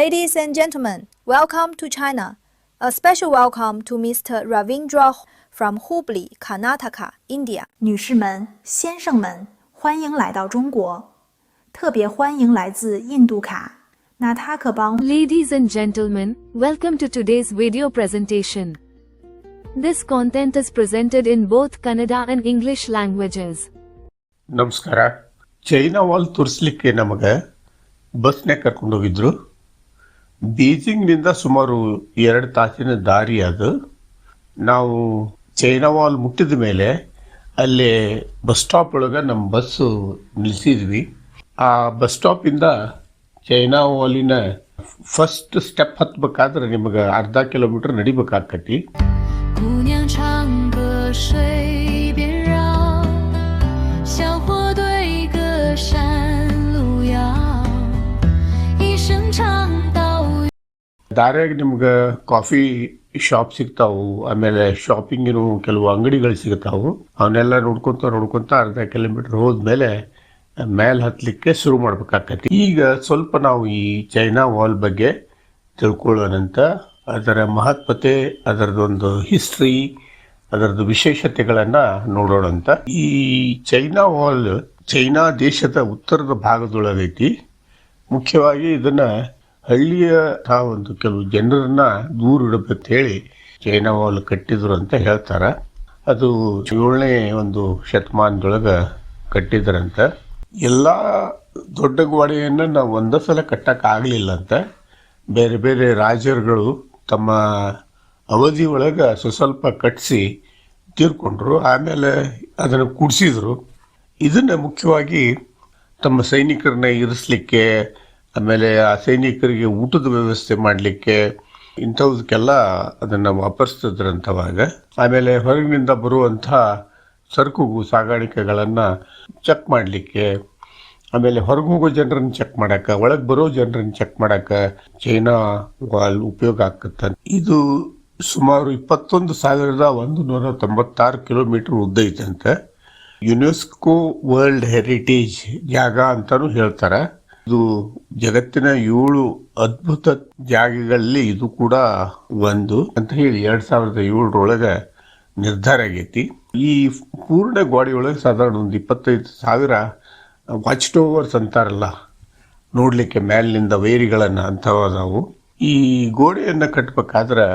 Ladies and gentlemen, welcome to China. A special welcome to Mr. Ravindra from Hubli, Karnataka, India. 女士们、先生们，欢迎来到中国，特别欢迎来自印度卡纳塔克邦。Ladies and gentlemen, welcome to today's video presentation. This content is presented in both Kannada and English languages. ನಮಸ್ಕಾರ. China wall ತೋರಿಸ್ಲಿಕ್ಕೆ ನಮಗೆ ಬಸ್ನೇ ಕರ್ಕೊಂಡು ಹೋಗಿದ್ರು. ಬೀಜಿಂಗ್ನಿಂದ ಸುಮಾರು 2 ತಾಸಿನ ದಾರಿ ಅದು. ನಾವು China wall ಮುಟ್ಟಿದ ಮೇಲೆ ಅಲ್ಲಿ ಬಸ್ ಸ್ಟಾಪ್ ಒಳಗೆ ನಮ್ಮ ಬಸ್ಸು ನಿಲ್ಲಿಸಿದ್ವಿ. ಆ ಬಸ್ ಸ್ಟಾಪಿಂದ ಚೈನಾ ವಾಲಿನ ಫಸ್ಟ್ ಸ್ಟೆಪ್ ಹತ್ಬೇಕಾದ್ರೆ ನಿಮಗೆ ಅರ್ಧ ಕಿಲೋಮೀಟರ್ ನಡಿಬೇಕಾಕತಿ. ದಾರ್ಯಾಗ ನಿಮ್ಗೆ ಕಾಫಿ ಶಾಪ್ ಸಿಗ್ತಾವು, ಆಮೇಲೆ ಶಾಪಿಂಗಿನ ಕೆಲವು ಅಂಗಡಿಗಳು ಸಿಗ್ತಾವು. ಅವನ್ನೆಲ್ಲ ನೋಡ್ಕೊಂತ ಅರ್ಧ ಕಿಲೋಮೀಟರ್ ಹೋದ್ಮೇಲೆ ಮೇಲೆ ಹತ್ತಲಿಕ್ಕೆ ಶುರು ಮಾಡ್ಬೇಕಾಕತಿ. ಈಗ ಸ್ವಲ್ಪ ನಾವು ಈ ಚೈನಾ ವಾಲ್ ಬಗ್ಗೆ ತಿಳ್ಕೊಳ್ಳೋಣಂತ, ಅದರ ಮಹತ್ವತೆ, ಅದರದೊಂದು ಹಿಸ್ಟ್ರಿ, ಅದರದ್ದು ವಿಶೇಷತೆಗಳನ್ನು ನೋಡೋಣಂತ. ಈ ಚೈನಾ ವಾಲ್ ಚೈನಾ ದೇಶದ ಉತ್ತರದ ಭಾಗದೊಳಗೈತಿ. ಮುಖ್ಯವಾಗಿ ಇದನ್ನ ಹಳ್ಳಿಯ ಒಂದು ಕೆಲವು ಜನರನ್ನ ದೂರ ಇಡಬೇಕು ಹೇಳಿ ಚೈನಾ ವಾಲ್ ಕಟ್ಟಿದ್ರು ಅಂತ ಹೇಳ್ತಾರ. ಅದು 7ನೇ ಒಂದು ಶತಮಾನದೊಳಗೆ ಕಟ್ಟಿದ್ರಂತ. ಎಲ್ಲ ದೊಡ್ಡ ಗೋಡೆಯನ್ನು ನಾವು ಒಂದೇ ಸಲ ಕಟ್ಟಕ್ಕಾಗಲಿಲ್ಲ ಅಂತ ಬೇರೆ ಬೇರೆ ರಾಜರುಗಳು ತಮ್ಮ ಅವಧಿ ಒಳಗೆ ಸ್ವಲ್ಪ ಕಟ್ಟಿಸಿ ತೀರ್ಕೊಂಡ್ರು. ಆಮೇಲೆ ಅದನ್ನು ಕೂಡಿಸಿದ್ರು. ಇದನ್ನು ಮುಖ್ಯವಾಗಿ ತಮ್ಮ ಸೈನಿಕರನ್ನ ಇರಿಸಲಿಕ್ಕೆ, ಆಮೇಲೆ ಆ ಸೈನಿಕರಿಗೆ ಊಟದ ವ್ಯವಸ್ಥೆ ಮಾಡಲಿಕ್ಕೆ, ಇಂಥವಕ್ಕೆಲ್ಲ ಅದನ್ನು ವಾಪರಿಸ್ತಿದ್ರಂತವಾಗ. ಆಮೇಲೆ ಹೊರಗಿನಿಂದ ಬರುವಂಥ ಸರಕು ಸಾಗಾಣಿಕೆಗಳನ್ನು ಚೆಕ್ ಮಾಡಲಿಕ್ಕೆ, ಆಮೇಲೆ ಹೊರಗೆ ಹೋಗೋ ಜನರನ್ನು ಚೆಕ್ ಮಾಡೋಕ್ಕೆ, ಒಳಗೆ ಬರೋ ಜನರನ್ನು ಚೆಕ್ ಮಾಡೋಕ್ಕೆ ಚೈನಾ ವಾಲ್ ಉಪಯೋಗ ಆಗುತ್ತೆ. ಇದು ಸುಮಾರು 21,196 ಕಿಲೋಮೀಟರ್ ಉದ್ದ ಐತಂತೆ. ಯುನೆಸ್ಕೋ ವರ್ಲ್ಡ್ ಹೆರಿಟೇಜ್ ಜಾಗ ಅಂತಾನೂ ಹೇಳ್ತಾರೆ. ಇದು ಜಗತ್ತಿನ 7 ಅದ್ಭುತ ಜಾಗಗಳಲ್ಲಿ ಇದು ಕೂಡ ಒಂದು ಅಂತ ಹೇಳಿ 2007 ನಿರ್ಧಾರ ಆಗೈತಿ. ಈ ಪೂರ್ಣ ಗೋಡೆಯೊಳಗೆ ಸಾಧಾರಣ ಒಂದು 25,000 ವಾಚ್ ಟವರ್ಸ್ ಅಂತಾರಲ್ಲ, ನೋಡ್ಲಿಕ್ಕೆ ಮೇಲಿನಿಂದ ವೈರಿಗಳನ್ನ ಅಂಥವು. ಈ ಗೋಡೆಯನ್ನು ಕಟ್ಟಬೇಕಾದ್ರೆ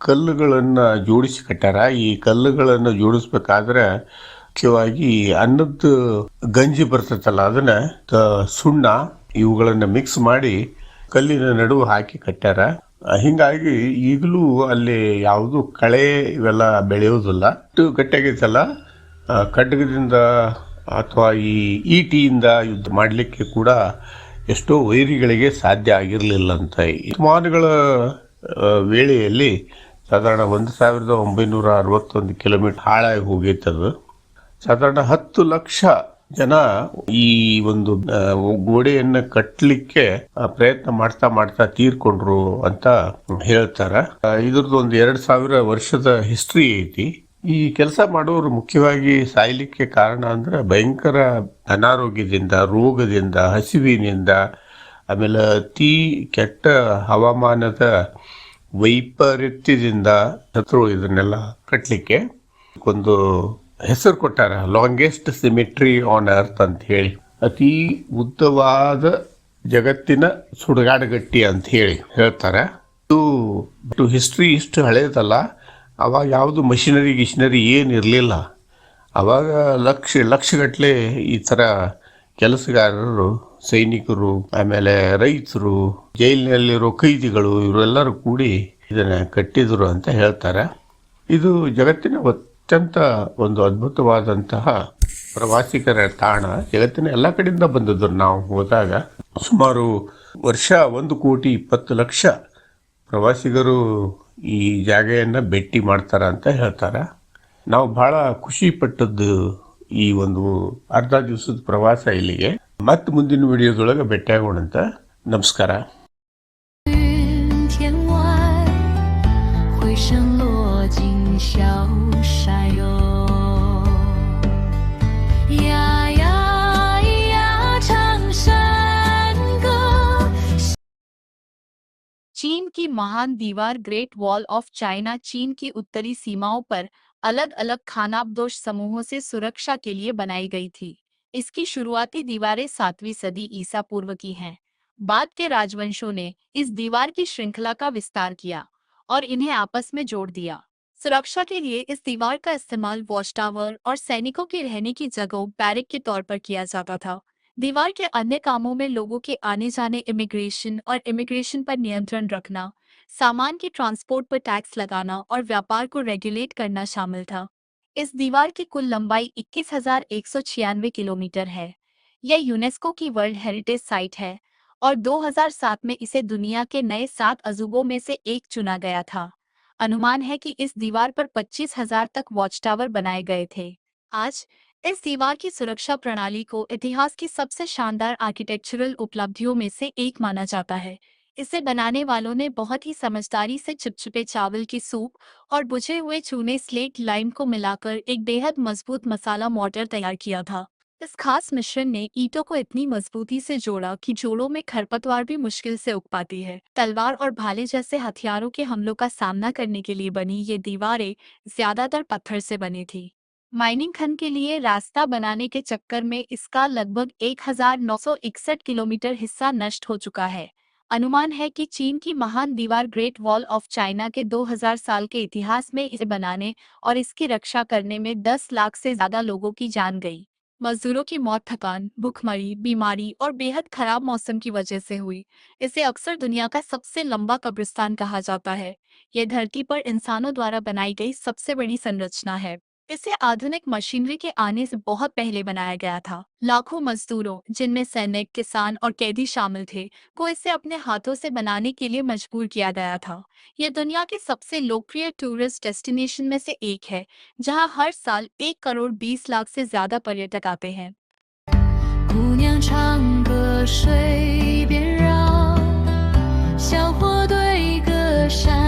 ಕಲ್ಲುಗಳನ್ನು ಜೋಡಿಸಿ ಕಟ್ಟಾರ. ಈ ಕಲ್ಲುಗಳನ್ನು ಜೋಡಿಸ್ಬೇಕಾದ್ರೆ ಮುಖ್ಯವಾಗಿ ಅನ್ನದ ಗಂಜಿ ಬರ್ತೈತಲ್ಲ, ಅದನ್ನ ಸುಣ್ಣ ಇವುಗಳನ್ನು ಮಿಕ್ಸ್ ಮಾಡಿ ಕಲ್ಲಿನ ನಡುವೆ ಹಾಕಿ ಕಟ್ಟಾರ. ಹಿಂಗಾಗಿ ಈಗಲೂ ಅಲ್ಲಿ ಯಾವುದು ಕಳೆ ಇವೆಲ್ಲ ಬೆಳೆಯೋದಿಲ್ಲ. ಗಟ್ಟಿಯಾಗೈತಲ್ಲ, ಖಡ್ಗದಿಂದ ಅಥವಾ ಈ ಈಟಿಯಿಂದ ಯುದ್ಧ ಮಾಡಲಿಕ್ಕೆ ಕೂಡ ಎಷ್ಟೋ ವೈರಿಗಳಿಗೆ ಸಾಧ್ಯ ಆಗಿರಲಿಲ್ಲ ಅಂತ. ಶತಮಾನಗಳ ವೇಳೆಯಲ್ಲಿ ಸಾಧಾರಣ 1961 ಕಿಲೋಮೀಟರ್ ಹಾಳಾಗಿ ಹೋಗೈತದು. ಸಾಧಾರಣ 10 ಲಕ್ಷ ಜನ ಈ ಒಂದು ಗೋಡೆಯನ್ನು ಕಟ್ಟಲಿಕ್ಕೆ ಪ್ರಯತ್ನ ಮಾಡ್ತಾ ತೀರ್ಕೊಂಡ್ರು ಅಂತ ಹೇಳ್ತಾರ. ಇದ್ರದ್ದು ಒಂದು 2000 ವರ್ಷದ ಹಿಸ್ಟ್ರಿ ಐತಿ. ಈ ಕೆಲಸ ಮಾಡೋರು ಮುಖ್ಯವಾಗಿ ಸಾಯ್ಲಿಕ್ಕೆ ಕಾರಣ ಅಂದ್ರೆ ಭಯಂಕರ ಅನಾರೋಗ್ಯದಿಂದ, ರೋಗದಿಂದ, ಹಸಿವಿನಿಂದ, ಆಮೇಲೆ ಅತಿ ಕೆಟ್ಟ ಹವಾಮಾನದ ವೈಪರೀತ್ಯದಿಂದ ಶತ್ರು ಇದನ್ನೆಲ್ಲ ಕಟ್ಟಲಿಕ್ಕೆ ಒಂದು ಹೆಸರು ಕೊಟ್ಟಾರ, ಲಾಂಗೆಸ್ಟ್ ಸಿಮೆಟ್ರಿ ಆನ್ ಅರ್ತ್ ಅಂತ ಹೇಳಿ. ಅತಿ ಉದ್ದವಾದ ಜಗತ್ತಿನ ಸುಡುಗಾಡುಗಟ್ಟಿ ಅಂತ ಹೇಳಿ ಹೇಳ್ತಾರೆ. ಇದು ಹಿಸ್ಟ್ರಿ ಇಷ್ಟು ಹಳೇದಲ್ಲ. ಅವಾಗ ಯಾವುದು ಗಿಶನರಿ ಏನು ಇರಲಿಲ್ಲ. ಅವಾಗ ಲಕ್ಷಗಟ್ಟಲೆ ಈ ಥರ ಕೆಲಸಗಾರರು, ಸೈನಿಕರು, ಆಮೇಲೆ ರೈತರು, ಜೈಲಿನಲ್ಲಿರೋ ಕೈದಿಗಳು, ಇವರೆಲ್ಲರೂ ಕೂಡಿ ಇದನ್ನು ಕಟ್ಟಿದ್ರು ಅಂತ ಹೇಳ್ತಾರೆ. ಇದು ಜಗತ್ತಿನ ಅತ್ಯಂತ ಒಂದು ಅದ್ಭುತವಾದಂತಹ ಪ್ರವಾಸಿಗರ ತಾಣ. ಜಗತ್ತಿನ ಎಲ್ಲ ಕಡೆಯಿಂದ ಬಂದಿದ್ರು. ನಾವು ಹೋದಾಗ ಸುಮಾರು ವರ್ಷ 1,20,00,000 ಪ್ರವಾಸಿಗರು ಈ ಜಾಗೆಯನ್ನು ಭೇಟಿ ಮಾಡ್ತಾರ ಅಂತ ಹೇಳ್ತಾರೆ. ನಾವು ಬಹಳ ಖುಷಿ ಪಟ್ಟದ್ದು ಈ ಒಂದು ಅರ್ಧ ದಿವಸದ ಪ್ರವಾಸ ಇಲ್ಲಿಗೆ. ಮತ್ತೆ ಮುಂದಿನ ವಿಡಿಯೋದೊಳಗೆ ಭೇಟಿಯಾಗೋಣಂತ. ನಮಸ್ಕಾರ. की महान दीवार ग्रेट वॉल ऑफ चाइना चीन की उत्तरी सीमाओं पर अलग अलग खानाबदोश समूहों से सुरक्षा के लिए बनाई गई थी। इसकी शुरुआती दीवारें 7वीं सदी ईसा पूर्व की हैं। बाद के राजवंशों ने इस दीवार की श्रृंखला का विस्तार किया और इन्हें आपस में जोड़ दिया। सुरक्षा के लिए इस दीवार का इस्तेमाल वॉच टावर और सैनिकों के रहने की जगहों बैरक के तौर पर किया जाता था। दीवार के अन्य कामों में लोगों के आने जाने, इमिग्रेशन पर नियंत्रण रखना, सामान के ट्रांसपोर्ट पर टैक्स लगाना और व्यापार को रेगुलेट करना शामिल था। इस दीवार की कुल लंबाई 21,196 किलोमीटर है। यह यूनेस्को की वर्ल्ड हेरिटेज साइट है और 2007 में इसे दुनिया के नए 7 अजूबों में से एक चुना गया था। अनुमान है कि इस दीवार पर 25,000 तक वॉच टावर बनाए गए थे। आज इस दीवार की सुरक्षा प्रणाली को इतिहास की सबसे शानदार आर्किटेक्चरल उपलब्धियों में से एक माना जाता है। इसे बनाने वालों ने बहुत ही समझदारी से चिपचिपे चावल की सूप और बुझे हुए चूने स्लेट लाइम को मिलाकर एक बेहद मजबूत मसाला मॉर्टर तैयार किया था। इस खास मिश्रण ने ईंटों को इतनी मजबूती से जोड़ा कि जोड़ों में खरपतवार भी मुश्किल से उग पाती है। तलवार और भाले जैसे हथियारों के हमलों का सामना करने के लिए बनी ये दीवारें ज्यादातर पत्थर से बनी थी। माइनिंग खन के लिए रास्ता बनाने के चक्कर में इसका लगभग 1961 किलोमीटर हिस्सा नष्ट हो चुका है। अनुमान है कि चीन की महान दीवार ग्रेट वॉल ऑफ चाइना के 2000 साल के इतिहास में इसे बनाने और इसकी रक्षा करने में 10 लाख से ज्यादा लोगों की जान गई। मजदूरों की मौत थकान, भुखमरी, बीमारी और बेहद खराब मौसम की वजह से हुई। इसे अक्सर दुनिया का सबसे लंबा कब्रिस्तान कहा जाता है। यह धरती पर इंसानों द्वारा बनाई गई सबसे बड़ी संरचना है। इसे आधुनिक मशीनरी के आने से बहुत पहले बनाया गया था। लाखों मजदूरों, जिनमें सैनिक, किसान और कैदी शामिल थे, को इसे अपने हाथों से बनाने के लिए मजबूर किया गया था। यह दुनिया के सबसे लोकप्रिय टूरिस्ट डेस्टिनेशन में से एक है, जहां हर साल 1 करोड़ 20 लाख से ज्यादा पर्यटक आते हैं। 姑娘唱歌水边绕，小伙对歌山